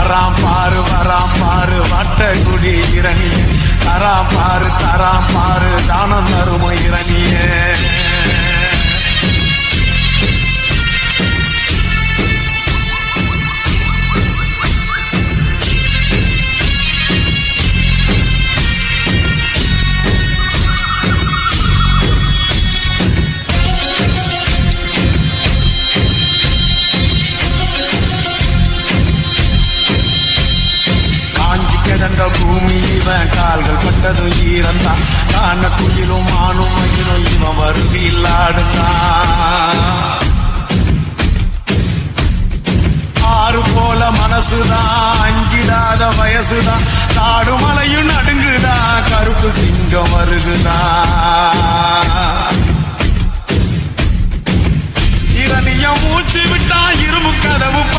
வராம் பாரு வட்டகுடி இரணிய தராம் பாரு தானம் தரும இரணிய கிடந்த பூமி இவன் கால்கள் பட்டது ஈரந்தான் காண குயிலும் ஆணும் மயிலும் இவன் வருகையில் ஆடுந்தான் ஆறு போல மனசுதான் அஞ்சிடாத வயசுதான் காடு மலையும் நடுங்குதான் கருப்பு சிங்கம் வருகுதான் இரணிய மூச்சு விட்டா இரும்பு கதவு